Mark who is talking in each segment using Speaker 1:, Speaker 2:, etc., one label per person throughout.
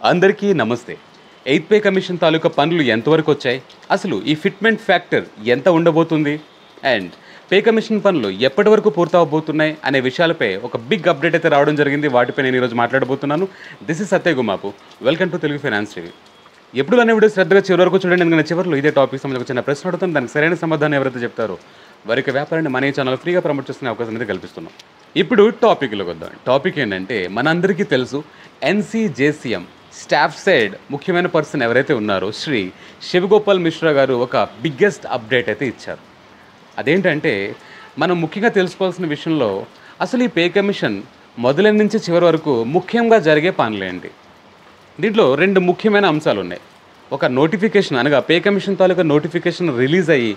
Speaker 1: అందరికీ నమస్తే. Eighth pay commission తాలూకా పనులు ఎంతవరకు వచ్చాయి, అసలు ఈ ఫిట్మెంట్ ఫ్యాక్టర్ ఎంత ఉండబోతుంది, అండ్ పే కమిషన్ పనులు ఎప్పటి వరకు పూర్తవబోతున్నాయి అనే విషయాలపై ఒక బిగ్ అప్డేట్ అయితే రావడం జరిగింది. వాటిపై నేను ఈరోజు మాట్లాడబోతున్నాను. This is Satya Gumapu. Welcome to Telugu finance TV. ఎప్పుడు అనే వీడియో శ్రద్ధగా చివరి వరకు చూడండి. ఎందుకంటే చివరిలో ఇదే టాపిక్ సంబంధించి చిన్న ప్రశ్న అడుగుతాను. దానికి సరైన సమాధానం ఎవరైతే చెప్తారో వారికి వ్యాపారాన్ని మన ఛానల్ ఫ్రీగా ప్రమోట్ చేసుకునే అవకాశం అనేది కల్పిస్తున్నాం. ఇప్పుడు టాపిక్లోకి వద్దాం. టాపిక్ ఏంటంటే, మనందరికీ తెలుసు ఎన్సీజేసీఎం స్టాఫ్ సైడ్ ముఖ్యమైన పర్సన్ ఎవరైతే ఉన్నారో శ్రీ శివగోపాల్ మిశ్రా గారు ఒక బిగ్గెస్ట్ అప్డేట్ అయితే ఇచ్చారు. అదేంటంటే, మనం ముఖ్యంగా తెలుసుకోవాల్సిన విషయంలో అసలు ఈ పే కమిషన్ మొదలైన నుంచి చివరి వరకు ముఖ్యంగా జరిగే పనులేంటి. దీంట్లో రెండు ముఖ్యమైన అంశాలు ఉన్నాయి. ఒక నోటిఫికేషన్, అనగా పే కమిషన్ తాలూకా నోటిఫికేషన్ రిలీజ్ అయ్యి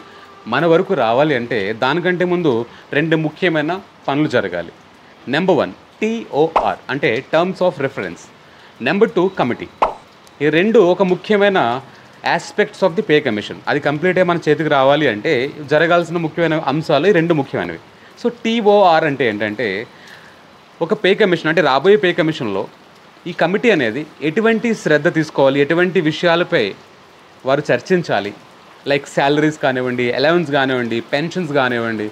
Speaker 1: మన వరకు రావాలి అంటే దానికంటే ముందు రెండు ముఖ్యమైన పనులు జరగాలి. నెంబర్ 1 TOR అంటే terms of reference, number 2 committee. ఈ రెండు ఒక ముఖ్యమైన aspects of the pay commission. అది కంప్లీట్ అయ్యి మన చేతికి రావాలి అంటే జరగాల్సిన ముఖ్యమైన అంశాలు ఈ రెండు ముఖ్యమైనవి. సో TOR అంటే ఏంటంటే, ఒక పే కమిషన్ అంటే రాబోయే పే కమిషన్లో ఈ కమిటీ అనేది ఎటువంటి శ్రద్ధ తీసుకోవాలి, ఎటువంటి విషయాలపై వారు చర్చించాలి, లైక్ శాలరీస్ కానివ్వండి, అలవెన్స్ కానివ్వండి, పెన్షన్స్ కానివ్వండి,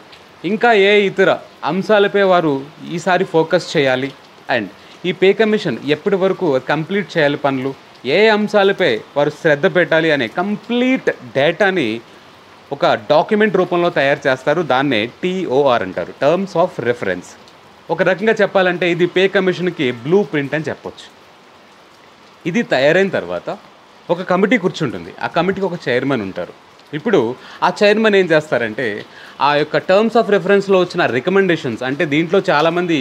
Speaker 1: ఇంకా ఏ ఇతర అంశాలపై వారు ఈసారి ఫోకస్ చేయాలి, అండ్ ఈ పే కమిషన్ ఎప్పటి వరకు కంప్లీట్ చేయాలి పనులు, ఏ అంశాలపై వారు శ్రద్ధ పెట్టాలి అనే కంప్లీట్ డేటాని ఒక డాక్యుమెంట్ రూపంలో తయారు చేస్తారు. దాన్నే TOR అంటారు, టర్మ్స్ ఆఫ్ రెఫరెన్స్. ఒక రకంగా చెప్పాలంటే ఇది పే కమిషన్కి బ్లూ ప్రింట్ అని చెప్పొచ్చు. ఇది తయారైన తర్వాత ఒక కమిటీ కూర్చుంటుంది. ఆ కమిటీకి ఒక చైర్మన్ ఉంటారు. ఇప్పుడు ఆ చైర్మన్ ఏం చేస్తారంటే, ఆ యొక్క టర్మ్స్ ఆఫ్ రెఫరెన్స్లో వచ్చిన రికమెండేషన్స్, అంటే దీంట్లో చాలామంది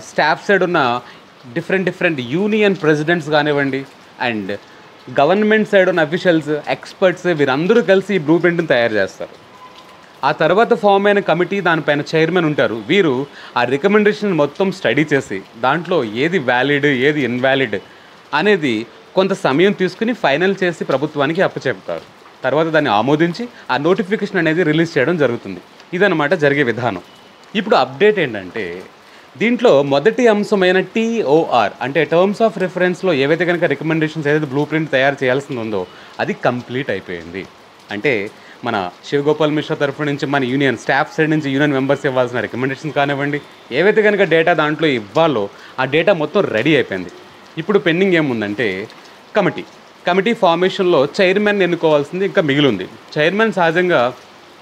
Speaker 1: స్టాఫ్ సైడ్ ఉన్న డిఫరెంట్ యూనియన్ ప్రెసిడెంట్స్ కానివ్వండి, అండ్ గవర్నమెంట్ సైడ్ ఉన్న అఫీషియల్స్, ఎక్స్పర్ట్స్, వీరందరూ కలిసి ఈ బ్లూ ప్రింట్ని తయారు చేస్తారు. ఆ తర్వాత ఫామ్ అయిన కమిటీ, దానిపైన చైర్మన్ ఉంటారు. వీరు ఆ రికమెండేషన్ మొత్తం స్టడీ చేసి దాంట్లో ఏది వ్యాలిడ్, ఏది ఇన్వాలిడ్ అనేది కొంత సమయం తీసుకుని ఫైనల్ చేసి ప్రభుత్వానికి అప్పచెప్తారు. తర్వాత దాన్ని ఆమోదించి ఆ నోటిఫికేషన్ అనేది రిలీజ్ చేయడం జరుగుతుంది. ఇదన్నమాట జరిగే విధానం. ఇప్పుడు అప్డేట్ ఏంటంటే, దీంట్లో మొదటి అంశమైన TOR అంటే టర్మ్స్ ఆఫ్ రెఫరెన్స్లో ఏవైతే కనుక రికమెండేషన్స్, ఏదైతే బ్లూ ప్రింట్ తయారు చేయాల్సింది ఉందో అది కంప్లీట్ అయిపోయింది. అంటే మన శివగోపాల్ మిశ్రా తరఫు నుంచి మన యూనియన్ స్టాఫ్ సైడ్ నుంచి యూనియన్ మెంబర్స్ ఇవ్వాల్సిన రికమెండేషన్స్ కానివ్వండి, ఏవైతే కనుక డేటా దాంట్లో ఇవ్వాలో ఆ డేటా మొత్తం రెడీ అయిపోయింది. ఇప్పుడు పెండింగ్ ఏముందంటే కమిటీ ఫార్మేషన్లో చైర్మన్ ఎన్నుకోవాల్సింది ఇంకా మిగిలింది. చైర్మన్ సహజంగా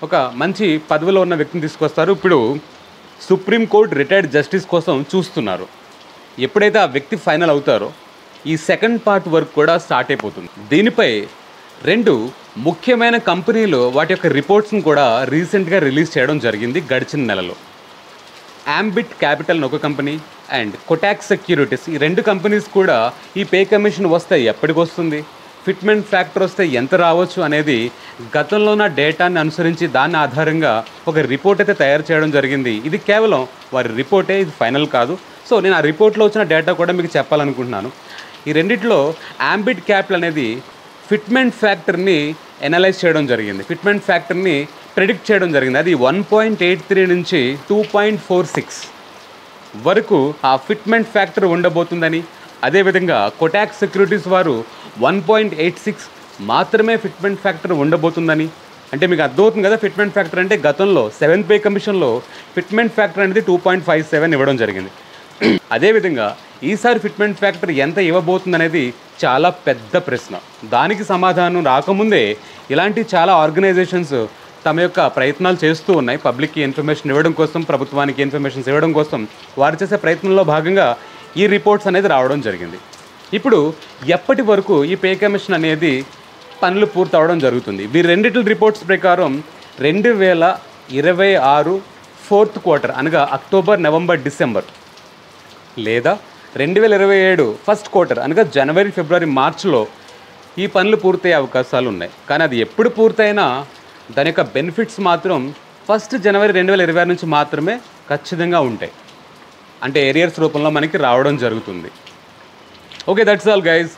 Speaker 1: ఒక మంచి పదవిలో ఉన్న వ్యక్తిని తీసుకొస్తారు. ఇప్పుడు సుప్రీంకోర్టు రిటైర్డ్ జస్టిస్ కోసం చూస్తున్నారు. ఎప్పుడైతే ఆ వ్యక్తి ఫైనల్ అవుతారో ఈ సెకండ్ పార్ట్ వర్క్ కూడా స్టార్ట్ అయిపోతుంది. దీనిపై రెండు ముఖ్యమైన కంపెనీలు వాటి యొక్క రిపోర్ట్స్ని కూడా రీసెంట్గా రిలీజ్ చేయడం జరిగింది గడిచిన నెలలో. అంబిట్ క్యాపిటల్ అని ఒక కంపెనీ, అండ్ కొటాక్ సెక్యూరిటీస్, ఈ రెండు కంపెనీస్ కూడా ఈ పే కమిషన్ వస్తే ఎప్పటికి వస్తుంది, ఫిట్మెంట్ ఫ్యాక్టర్ వస్తే ఎంత రావచ్చు అనేది గతంలో ఉన్న డేటాని అనుసరించి దాని ఆధారంగా ఒక రిపోర్ట్ అయితే తయారు చేయడం జరిగింది. ఇది కేవలం వారి రిపోర్టే, ఇది ఫైనల్ కాదు. సో నేను ఆ రిపోర్ట్లో వచ్చిన డేటా కూడా మీకు చెప్పాలనుకుంటున్నాను. ఈ రెండిట్లో అంబిట్ క్యాపిటల్ అనేది ఫిట్మెంట్ ఫ్యాక్టర్ని ఎనలైజ్ చేయడం జరిగింది, ఫిట్మెంట్ ఫ్యాక్టర్ని ప్రెడిక్ట్ చేయడం జరిగింది. అది 1.83 నుంచి 2.46 వరకు ఆ ఫిట్మెంట్ ఫ్యాక్టర్ ఉండబోతుందని, అదేవిధంగా కొటాక్ సెక్యూరిటీస్ వారు 1.86 మాత్రమే ఫిట్మెంట్ ఫ్యాక్టర్ ఉండబోతుందని. అంటే మీకు అర్థమవుతుంది కదా, ఫిట్మెంట్ ఫ్యాక్టర్ అంటే గతంలో 7th పే కమిషన్లో ఫిట్మెంట్ ఫ్యాక్టర్ అనేది 2.57 ఇవ్వడం జరిగింది. అదేవిధంగా ఈసారి ఫిట్మెంట్ ఫ్యాక్టర్ ఎంత ఇవ్వబోతుంది అనేది చాలా పెద్ద ప్రశ్న. దానికి సమాధానం రాకముందే ఇలాంటి చాలా ఆర్గనైజేషన్స్ తమ యొక్క ప్రయత్నాలు చేస్తూ ఉన్నాయి. పబ్లిక్కి ఇన్ఫర్మేషన్ ఇవ్వడం కోసం, ప్రభుత్వానికి ఇన్ఫర్మేషన్స్ ఇవ్వడం కోసం వారు చేసే ప్రయత్నంలో భాగంగా ఈ రిపోర్ట్స్ అనేది రావడం జరిగింది. ఇప్పుడు ఎప్పటి వరకు ఈ పే కమిషన్ అనేది పనులు పూర్తి అవడం జరుగుతుంది? వీరి రెండిటి రిపోర్ట్స్ ప్రకారం 2026 4th క్వార్టర్, అనగా అక్టోబర్, నవంబర్, డిసెంబర్, లేదా 2027 1st క్వార్టర్, అనగా జనవరి, ఫిబ్రవరి, మార్చిలో ఈ పనులు పూర్తయ్యే అవకాశాలు ఉన్నాయి. కానీ అది ఎప్పుడు పూర్తయినా దాని యొక్క బెనిఫిట్స్ మాత్రం 1st జనవరి 2026 నుంచి మాత్రమే ఖచ్చితంగా ఉంటాయి. అంటే ఏరియర్స్ రూపంలో మనకి రావడం జరుగుతుంది. Okay, that's all guys.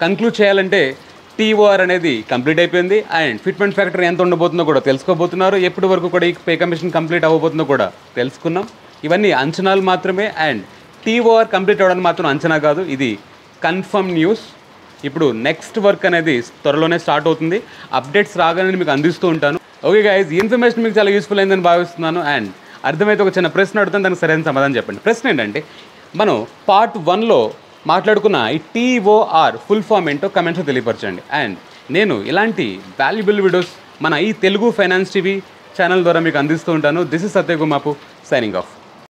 Speaker 1: Conclude చేయాలంటే TOR అనేది కంప్లీట్ అయిపోయింది, అండ్ ఫిట్మెంట్ ఫ్యాక్టర్ ఎంత ఉండబోతుందో కూడా తెలుసుకోబోతున్నారు. ఎప్పటి వరకు కూడా ఈ పే కమిషన్ కంప్లీట్ అవ్వబోతుందో కూడా తెలుసుకున్నాం. ఇవన్నీ అంచనాలు మాత్రమే, అండ్ TOR కంప్లీట్ అవ్వడానికి మాత్రం అంచనా కాదు, ఇది కన్ఫర్మ్ న్యూస్. ఇప్పుడు నెక్స్ట్ వర్క్ అనేది త్వరలోనే స్టార్ట్ అవుతుంది. అప్డేట్స్ రాగానే మీకు అందిస్తూ ఉంటాను. ఓకే గైస్, ఈ ఇన్ఫర్మేషన్ మీకు చాలా యూస్ఫుల్ అయిందని భావిస్తున్నాను. అండ్ అర్థమైతే ఒక చిన్న ప్రశ్న అడుగుతాను, దానికి సరైన సమాధానం చెప్పండి. ప్రశ్న ఏంటంటే, మనం పార్ట్ 1లో మాట్లాడుకున్న ఈ TOR ఫుల్ ఫామ్ ఏంటో కమెంట్స్లో తెలియపరచండి. అండ్ నేను ఇలాంటి వాల్యుబుల్ వీడియోస్ మన ఈ తెలుగు ఫైనాన్స్ టీవీ ఛానల్ ద్వారా మీకు అందిస్తూ ఉంటాను. This is Satya Gumapu signing of.